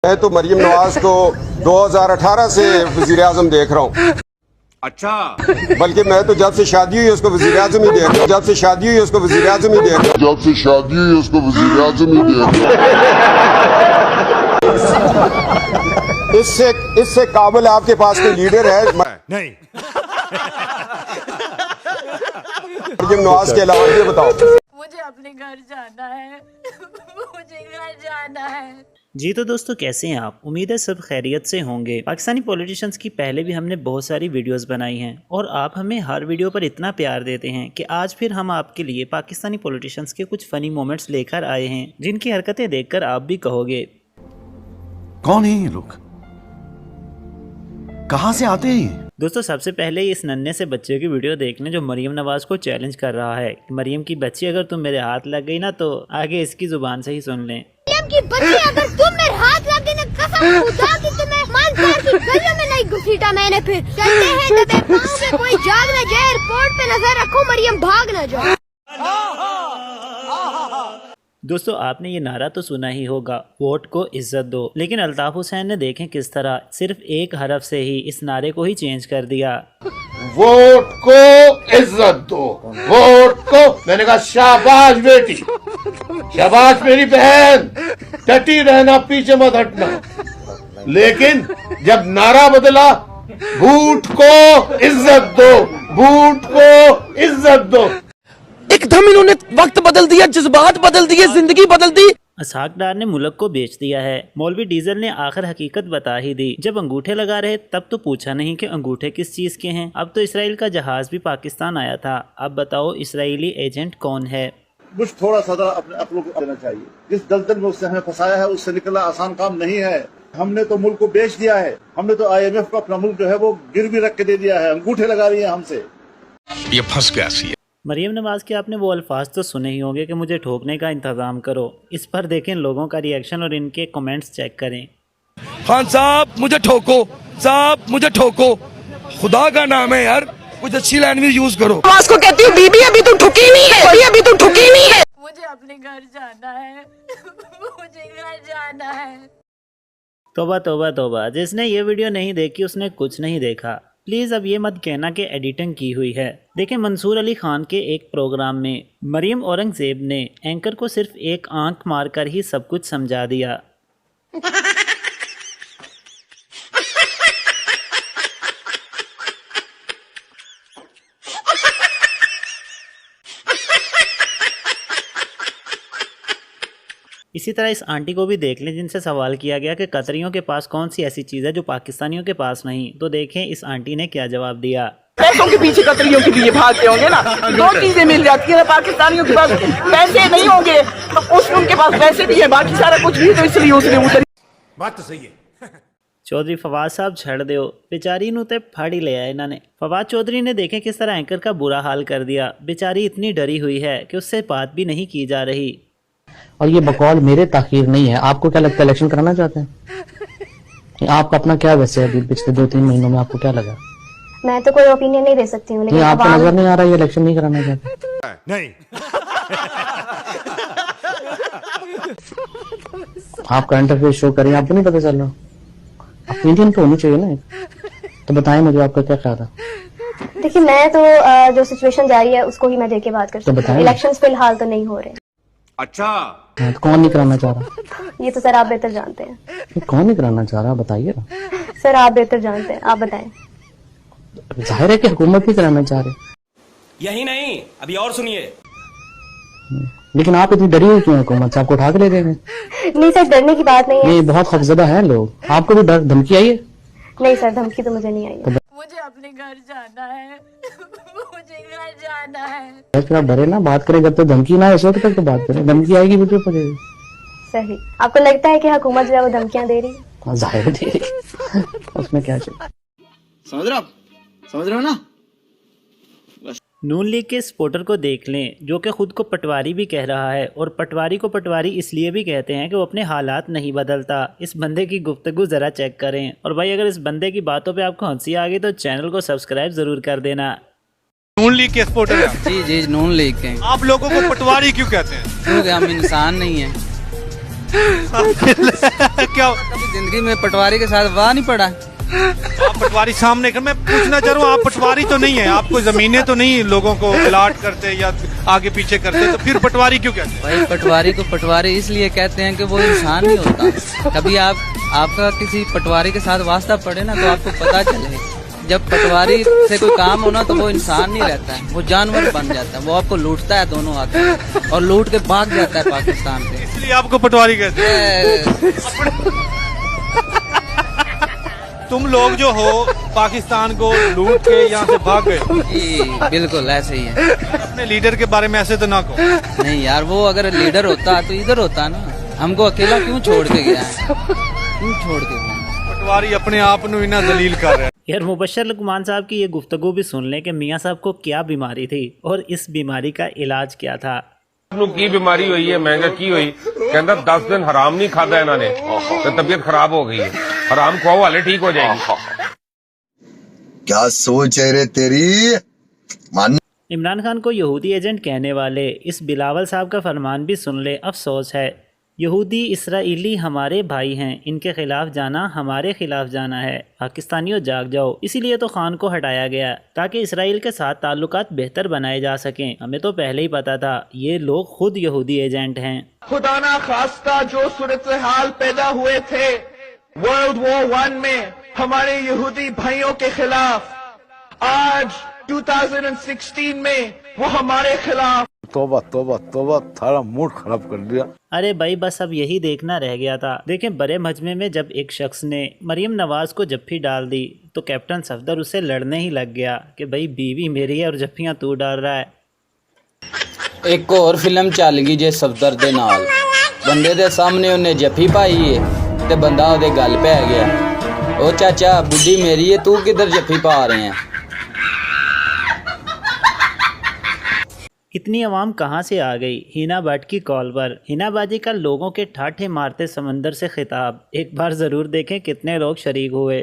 मैं तो मरियम नवाज को 2018 से वजीर आजम देख रहा हूँ। अच्छा, बल्कि मैं तो जब से शादी हुई उसको वजीर आजम ही देख रहा हूँ। जब से शादी हुई उसको वजीर आजम ही देख रहा हूँ। जब से शादी हुई उसको वजीर आजम ही देख रहा हूँ। इससे काबिल आपके पास कोई लीडर है? नहीं। मरियम नवाज के अलावा ये बताओ। मुझे अपने घर जाना है। मुझे घर जाना है। जी तो दोस्तों, कैसे हैं आप? उम्मीद है सब खैरियत से होंगे। पाकिस्तानी पॉलिटिशियंस की पहले भी हमने बहुत सारी वीडियोस बनाई हैं और आप हमें हर वीडियो पर इतना प्यार देते हैं कि आज फिर हम आपके लिए पाकिस्तानी पॉलिटिशियंस के कुछ फनी मोमेंट्स लेकर आए हैं, जिनकी हरकतें देखकर आप भी कहोगे कौन है ये लोग, कहां से आते हैं? दोस्तों, सबसे पहले इस नन्हे से बच्चे की वीडियो देख लें जो मरियम नवाज को चैलेंज कर रहा है। मरियम की बच्ची अगर तुम मेरे हाथ लग गई ना तो आगे इसकी जुबान से ही सुन लें। मरियम की बच्ची अगर तुम मेरे हाथ लग गई ना, कसम खुदा की तुम्हें मानसर की गलियों में नहीं घसीटा मैंने। फिर चलते हैं दबे पाँव में, कोई जाग न जाए, एयरपोर्ट पे नजर रखो मरियम भाग न जाए। दोस्तों, आपने ये नारा तो सुना ही होगा, वोट को इज्जत दो, लेकिन अल्ताफ हुसैन ने देखें किस तरह सिर्फ एक हरफ से ही इस नारे को ही चेंज कर दिया। वोट को इज्जत दो, वोट को। मैंने कहा शाबाश बेटी, शाबाश मेरी बहन, डटी रहना, पीछे मत हटना। लेकिन जब नारा बदला, वोट को इज्जत दो, वोट को इज्जत दो, एकदम इन्होंने वक्त बदल दिया, जज्बात बदल दिए, जिंदगी बदल दी। इसहाक डार ने मुल्क को बेच दिया है। मौलवी डीजल ने आखिर हकीकत बता ही दी। जब अंगूठे लगा रहे तब तो पूछा नहीं कि अंगूठे किस चीज के हैं। अब तो इसराइल का जहाज भी पाकिस्तान आया था। अब बताओ इसराइली एजेंट कौन है? बुश थोड़ा सा अपनों को देना चाहिए। जिस दलदल में उससे हमें फंसाया है उससे निकलना आसान काम नहीं है। हमने तो मुल्क को बेच दिया है। हमने तो IMF को अपना मुल्क जो है वो गिरवी रख के दे दिया है। अंगूठे लगा रही है हमसे। ये फंस गया सी। मरियम नवाज के आपने वो अल्फाज तो सुने ही होंगे कि मुझे ठोकने का इंतजाम करो। इस पर देखें लोगों का रिएक्शन और इनके कमेंट्स चेक करें। खान साहब मुझे ठोको, साहब मुझे ठोको, खुदा का नाम है यार, कुछ अच्छी लैंग्वेज यूज करो। नवाज को कहती हूँ बीबी अभी तुम ठुकी नहीं है, अभी तुम ठुकी नहीं है। मुझे अपने घर जाना है। मुझे घर जाना है। तौबा तौबा तौबा, जिसने ये वीडियो नहीं देखी उसने कुछ नहीं देखा। प्लीज़ अब ये मत कहना कि एडिटिंग की हुई है। देखें, मंसूर अली खान के एक प्रोग्राम में मरियम औरंगजेब ने एंकर को सिर्फ एक आंख मारकर ही सब कुछ समझा दिया। इसी तरह इस आंटी को भी देख लें जिनसे सवाल किया गया कि कतरियों के पास कौन सी ऐसी चीज़ है जो पाकिस्तानियों के पास नहीं। तो देखें इस आंटी ने क्या जवाब दिया। पैसों के पीछे कतरियों के लिए भागते होंगे ना, दो चीजें मिल जाती है। पाकिस्तानियों के पास पैसे नहीं होंगे तो उनके पास पैसे भी है, बाकी सारा कुछ भी, तो इसलिए उसने उधर। बात तो सही है। चौधरी फवाद साहब छड़ दो, बेचारी नू ते फाड़ी ले आए इन्होंने। फवाद चौधरी ने देखे किस तरह एंकर का बुरा हाल कर दिया। बेचारी इतनी डरी हुई है कि उससे बात भी नहीं की जा रही। और ये बकौल मेरे ताखीर नहीं है। आपको क्या लगता है इलेक्शन कराना चाहते हैं? आपका अपना क्या वैसे अभी पिछले 2-3 महीनों में आपको क्या लगा? मैं तो कोई ओपिनियन नहीं दे सकती हूँ, लेकिन आपको नजर नहीं आ रहा ये इलेक्शन नहीं कराना चाहते? नहीं। आप करंट अफेयर शो करें, आपको नहीं पता चल रहा? ओपिनियन तो होनी चाहिए ना। तो बताएं मुझे आपका क्या ख्याल है? देखिए, मैं तो जो सिचुएशन जारी है उसको ही मैं देख के बात कर सकती हूँ। इलेक्शंस फिलहाल तो नहीं हो रहे। अच्छा, तो कौन नहीं कराना चाह रहा? ये तो सर आप बेहतर जानते हैं। कौन नहीं कराना चाह रहा बताइए ना। सर आप बेहतर जानते हैं, आप बताएं। जाहिर है कि हुकूमत ही कराना चाह रहे। यही नहीं, अभी और सुनिए। लेकिन आप इतनी डरी हुई क्यों हुकूमत से? आपको उठा के ले गए? नहीं सर, डरने की बात नहीं है। नहीं, बहुत खौफजदा है लोग। आपको भी डर धमकी आई है? नहीं सर, धमकी तो मुझे नहीं आई है। मुझे अपने घर जाना है। मुझे घर जाना है। फिर आप डरे ना, बात करें। जब तक धमकी ना इस वक्त तक तो बात करें, धमकी आएगी वीडियो पर। सही, आपको लगता है कि हुकूमत जो है वो धमकियां दे रही है? जाहिर दे रही। उसमें क्या चाहिए? समझ रहे हो ना? नून लीग के सपोर्टर को देख लें जो कि खुद को पटवारी भी कह रहा है, और पटवारी को पटवारी इसलिए भी कहते हैं कि वो अपने हालात नहीं बदलता। इस बंदे की गुफ्तगू ज़रा चेक करें। और भाई, अगर इस बंदे की बातों पे आपको हंसी आ गई तो चैनल को सब्सक्राइब ज़रूर कर देना। नून लीग के सपोर्टर हैं? जी नून लीग के। आप लोगों को पटवारी क्यों कहते हैं? क्योंकि हम इंसान नहीं है। क्या कभी जिंदगी में पटवारी के साथ वाह नहीं पड़ा। आप पटवारी सामने कर, मैं पूछना चाह रहा हूँ, आप पटवारी तो नहीं है, आपको जमीनें तो नहीं लोगों को अलाट करते या आगे पीछे करते, तो फिर पटवारी क्यों कहते हैं? भाई पटवारी को पटवारी इसलिए कहते हैं कि वो इंसान नहीं होता। कभी आपका किसी पटवारी के साथ वास्ता पड़े ना, तो आपको पता चले जब पटवारी से कोई काम होना तो वो इंसान नहीं रहता है, वो जानवर बन जाता है। वो आपको लूटता है दोनों हाथों और लूट के भाग जाता है पाकिस्तान से, इसलिए आपको पटवारी कहते हैं। तुम लोग जो हो पाकिस्तान को लूट के यहाँ से भाग गए। बिल्कुल ऐसे ही है। अपने लीडर के बारे में ऐसे तो ना कहो। नहीं यार, वो अगर लीडर होता तो इधर होता ना, हमको अकेला क्यों छोड़ के गया है, क्यों छोड़ के गया? पटवारी अपने आप को इना दलील कर रहे हैं। यार मुबशर लुकमान साहब की ये गुफ्तगू भी सुन लें कि मियाँ साहब को क्या बीमारी थी और इस बीमारी का इलाज क्या था। की बीमारी हुई है, महंगा की हुई, कहता 10 दिन हराम नहीं खाता इन्होंने तो तबीयत खराब हो गई है, हराम खाओ वाले ठीक हो जाएगी। क्या सोच है रे तेरी? इमरान खान को यहूदी एजेंट कहने वाले इस बिलावल साहब का फरमान भी सुन ले। अफसोस है, यहूदी इसराइली हमारे भाई हैं, इनके खिलाफ जाना हमारे खिलाफ जाना है। पाकिस्तानियों जाग जाओ। इसीलिए तो खान को हटाया गया ताकि इसराइल के साथ ताल्लुकात बेहतर बनाए जा सकें। हमें तो पहले ही पता था ये लोग खुद यहूदी एजेंट हैं। खुदा ना खास्ता जो सूरत हाल पैदा हुए थे वर्ल्ड वॉर 1 में हमारे यहूदी भाइयों के खिलाफ, आज 2016 में वो हमारे खिलाफ। तोबा तोबा तोबा, थारा मूड खराब कर दिया। अरे भाई बस अब यही देखना रह गया था। देखें, बड़े मजमे में जब एक शख्स ने मरियम नवाज को जफ्फी डाल दी तो कैप्टन सफदर उससे लड़ने ही लग गया कि भाई बीवी मेरी है और जफ्फियां तू डाल रहा है। एक और फिल्म चल गई जे सफदर दे नाल, बंदे दे सामने उन्हें जफ्फी पाई है ते बंदा ओदे गल पै गया, ओ चाचा बुढ़ी मेरी है, तू किधर जफ्फी पा रहे हैं? इतनी आवाम कहाँ से आ गई? हिना भट्ट की कॉल पर हिना बाजी का लोगों के ठाठे मारते समंदर से खिताब। एक बार ज़रूर देखें कितने लोग शरीक हुए।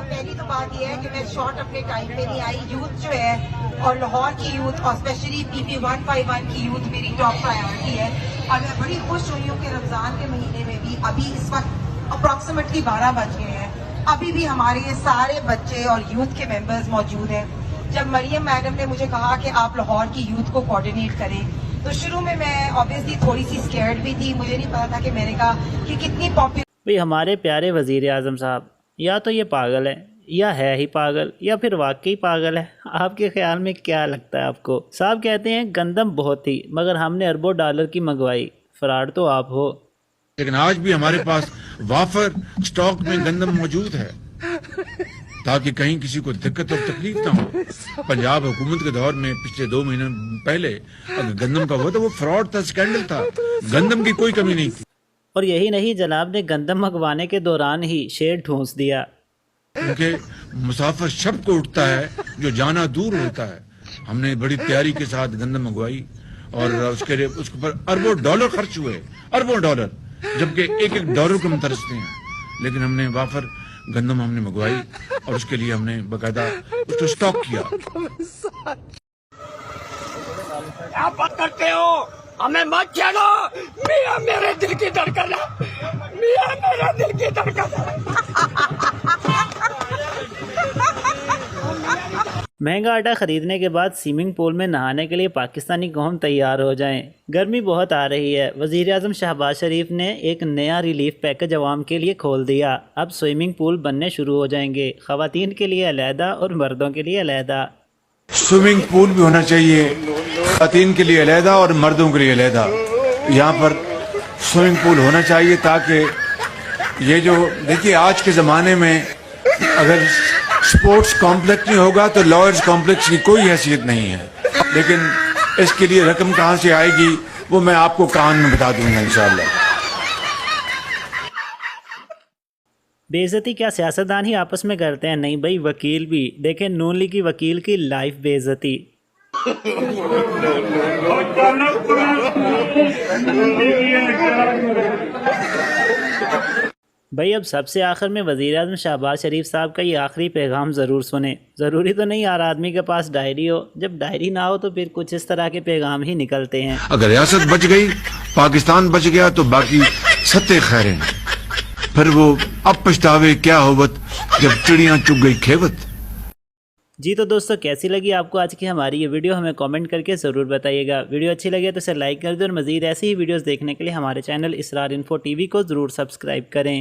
पहली तो बात यह है कि मैं शॉर्ट अपने टाइम पे नहीं आई। यूथ जो है और लाहौर की यूथ और स्पेशली PP 151 की यूथ मेरी टॉप प्रायोरिटी है और मैं बड़ी खुश हुई हूँ कि रमजान के महीने में भी अभी इस वक्त अप्रॉक्सीमेटली 12 बज गए हैं, अभी भी हमारे ये सारे बच्चे और यूथ के मेंबर्स मौजूद हैं। जब मरियम मैडम ने मुझे कहा कि आप लाहौर की यूथ को कोऑर्डिनेट करें, तो शुरू में मैं ऑब्वियसली थोड़ी सी स्कैर्ड भी थी, मुझे नहीं पता था कि मैंने कहा कि कितनी पॉपुलर। भाई हमारे प्यारे वजीर आजम साहब या तो ये पागल है या है ही पागल या फिर वाकई पागल है। आपके ख्याल में क्या लगता है आपको? साहब कहते हैं गंदम बहुत थी मगर हमने अरबों डॉलर की मंगवाई। फ्रॉड तो आप हो। लेकिन आज भी हमारे पास वाफर स्टॉक में गंदम मौजूद है ताकि कहीं किसी को दिक्कत और तकलीफ ना हो। पंजाब हुकूमत के दौर में पिछले 2 महीने पहले अगर गंदम का हुआ तो वो फ्रॉड था, स्कैंडल था, गंदम की कोई कमी नहीं थी। और यही नहीं, जनाब ने गंदम मंगवाने के दौरान ही शेर ठूंस दिया। उनके मुसाफिर शब्द को उठता है जो जाना दूर होता है। हमने बड़ी तैयारी के साथ गंदम मंगवाई और उसके लिए उसके ऊपर अरबों डॉलर खर्च हुए, अरबों डॉलर, जबकि एक डॉलर को हम तरसते हैं। लेकिन हमने वाफर गंदम हमने मंगवाई और उसके लिए हमने बाकायदा उसको स्टॉक किया। क्या बात करते हो? हमें मत छेड़ो। मियां मेरे दिल की धड़कन है, मियां मेरे दिल की धड़कन है। महंगा आटा खरीदने के बाद स्विमिंग पूल में नहाने के लिए पाकिस्तानी कौम तैयार हो जाएं। गर्मी बहुत आ रही है। वज़ीर आज़म शहबाज शरीफ ने एक नया रिलीफ पैकेज अवाम के लिए खोल दिया। अब स्विमिंग पूल बनने शुरू हो जाएंगे, ख़वातीन के लिए अलहदा और मर्दों के लिए अलहदा। स्विमिंग पूल भी होना चाहिए, ख़वातीन के लिए अलहदा और मर्दों के लिए अलहदा। यहाँ पर स्विमिंग पूल होना चाहिए ताकि ये जो देखिए आज के ज़माने में अगर स्पोर्ट्स कॉम्प्लेक्स नहीं होगा तो लॉयर्स कॉम्प्लेक्स की कोई हैसियत नहीं है। लेकिन इसके लिए रकम कहाँ से आएगी वो मैं आपको कान में बता दूंगा इंशाल्लाह। बेइज्जती क्या सियासतदान ही आपस में करते हैं? नहीं भाई, वकील भी। देखें नून लीग की वकील की लाइफ बेइज्जती। भाई अब सबसे आखिर में वज़ीर-ए-आज़म शहबाज शरीफ साहब का ये आखिरी पैगाम ज़रूर सुने। ज़रूरी तो नहीं हर आदमी के पास डायरी हो, जब डायरी ना हो तो फिर कुछ इस तरह के पैगाम ही निकलते हैं। अगर रियासत बच गई, पाकिस्तान बच गया तो बाकी सत्ते खैरें, फिर वो अब पछतावे क्या होवत जब चिड़ियां चुग गई खेवत। जी तो दोस्तों, कैसी लगी आपको आज की हमारी ये वीडियो, हमें कमेंट करके ज़रूर बताइएगा। वीडियो अच्छी लगे तो इसे लाइक कर दें और मज़ीद ऐसी ही वीडियोस देखने के लिए हमारे चैनल इसरार इन्फो टीवी को ज़रूर सब्सक्राइब करें।